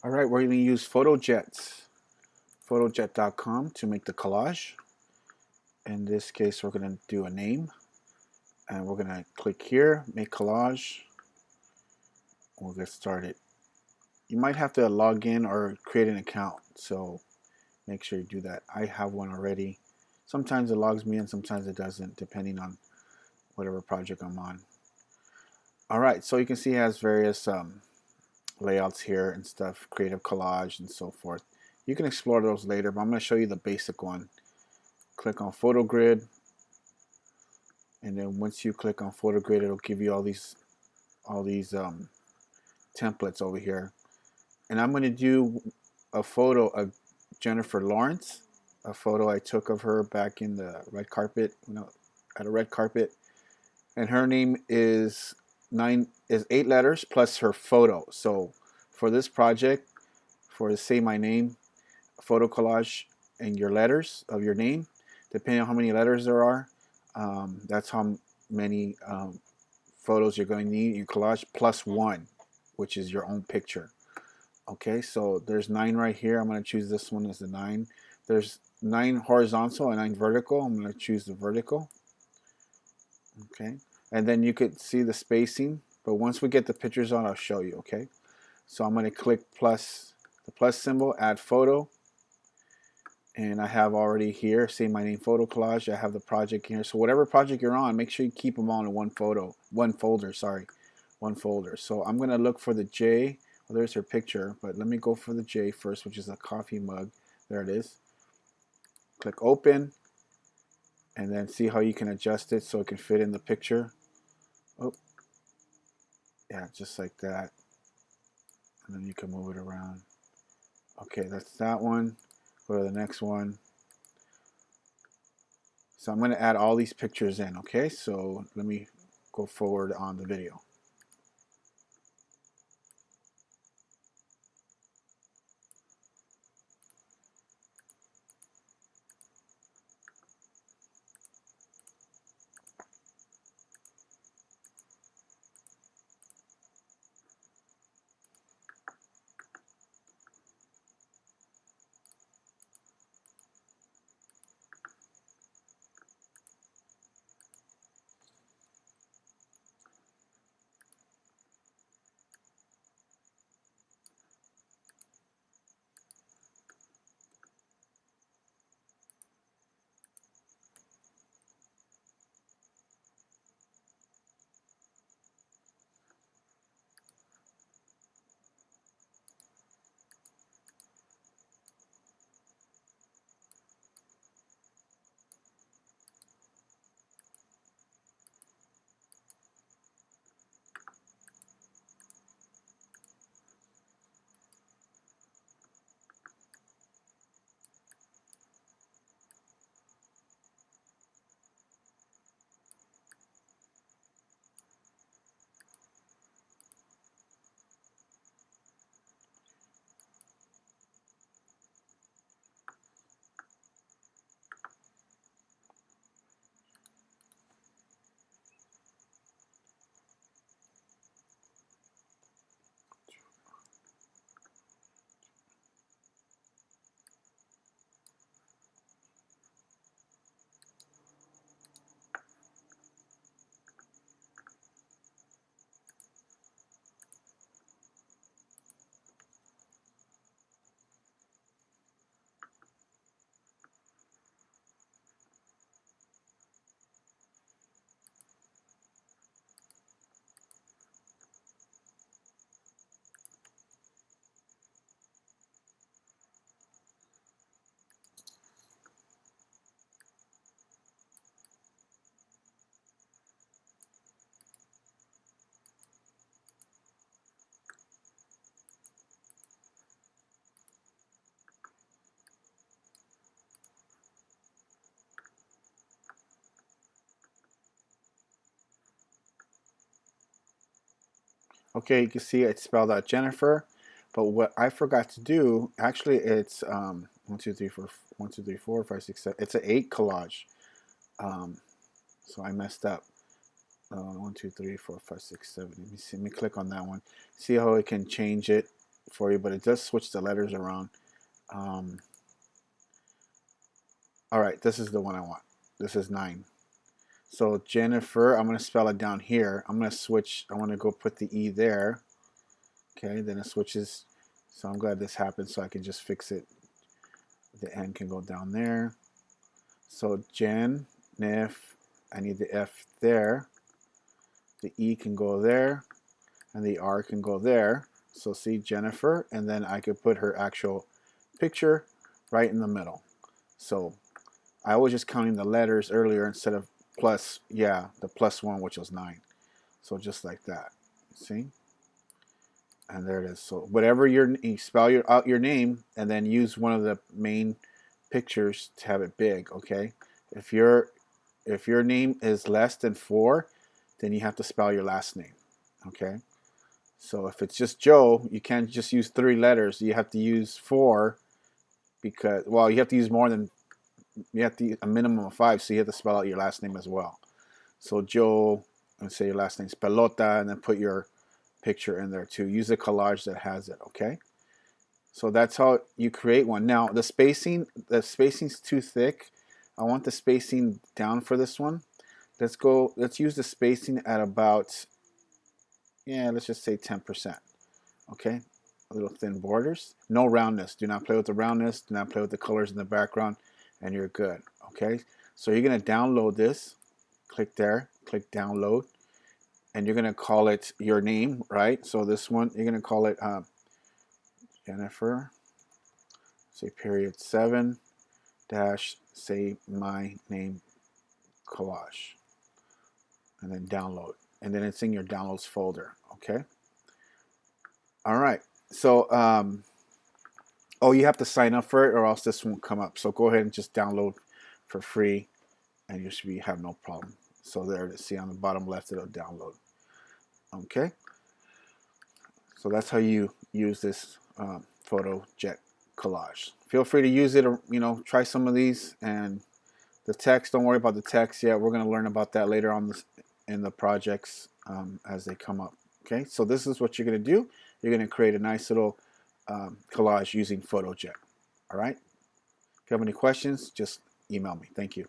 All right, we're going to use photojet.com to make the collage. In this case, we're going to do a name, and we're going to click here, make collage. We'll get started. You might have to log in or create an account, so make sure you do that. I have one already. Sometimes it logs me in, sometimes it doesn't, depending on whatever project I'm on. All right, so you can see it has various layouts here and stuff, creative collage and so forth. You can explore those later, but I'm going to show you the basic one. Click on photo grid, and then once you click on photo grid, it'll give you all these templates over here. And I'm going to do a photo of Jennifer Lawrence, a photo I took of her back in the red carpet, at a red carpet, and her name is 8 letters plus her photo. So for this project, for Say My Name, photo collage, and your letters of your name, depending on how many letters there are, that's how many photos you're going to need in your collage, plus one, which is your own picture. Okay, so there's 9 right here. I'm going to choose this one as the 9. There's 9 horizontal and 9 vertical. I'm going to choose the vertical. Okay, and then you could see the spacing, but once we get the pictures on, I'll show you. Okay, so I'm going to click the plus symbol, add photo, and I have already here, Say My Name photo collage. I have the project here. So whatever project you're on, make sure you keep them all in one folder. So I'm going to look for the J. Well, there's her picture, but let me go for the J first, which is a coffee mug. There it is. Click open, and then see how you can adjust it so it can fit in the picture. Oh, yeah, just like that. And then you can move it around. Okay, that's that one. Go to the next one. So I'm going to add all these pictures in, okay? So let me go forward on the video. Okay, you can see it's spelled out Jennifer, but what I forgot to do, actually, it's 1, 2, 3, 4, 1, 2, 3, 4, 5, 6, 7. It's an 8 collage. Um, so I messed up. 1, 2, 3, 4, 5, 6, 7. Let me see. Let me click on that one. See how it can change it. for you, but it does switch the letters around. All right, this is the one I want. This is 9. So Jennifer, I'm going to spell it down here. I'm going to switch. I want to go put the E there. Okay, then it switches. So I'm glad this happened so I can just fix it. The N can go down there. So Jen, Nif, I need the F there. The E can go there. And the R can go there. So see Jennifer, and then I could put her actual picture right in the middle. So I was just counting the letters earlier instead of plus, yeah, the +1, which was 9. So just like that, see? And there it is. So whatever you spell out your name, and then use one of the main pictures to have it big, okay? If your name is less than 4, then you have to spell your last name, okay? So if it's just Joe, you can't just use 3 letters. You have to use 4 because, well, you have to use more than, you have to use a minimum of 5, so you have to spell out your last name as well. So Joe, and say your last name's Pelota, and then put your picture in there too. Use a collage that has it, okay? So that's how you create one. Now the spacing's too thick. I want the spacing down for this one. Let's use the spacing at about, yeah, let's just say 10%. Okay, a little thin borders. No roundness. Do not play with the roundness. Do not play with the colors in the background, and you're good. Okay, so you're gonna download this. Click there. Click download, and you're gonna call it your name, right? So this one you're gonna call it Jennifer. Say period 7 dash say my name collage, and then download, and then it's in your downloads folder. Okay. All right. So oh, you have to sign up for it, or else this won't come up. So go ahead and just download for free, and you should have no problem. So there it is. See on the bottom left, it'll download. Okay. So that's how you use this photo jet collage. Feel free to use it, or try some of these. And the text, don't worry about the text yet. We're going to learn about that later on in the projects as they come up. Okay. So this is what you're going to do. You're going to create a nice little collage using PhotoJet. All right. If you have any questions, just email me. Thank you.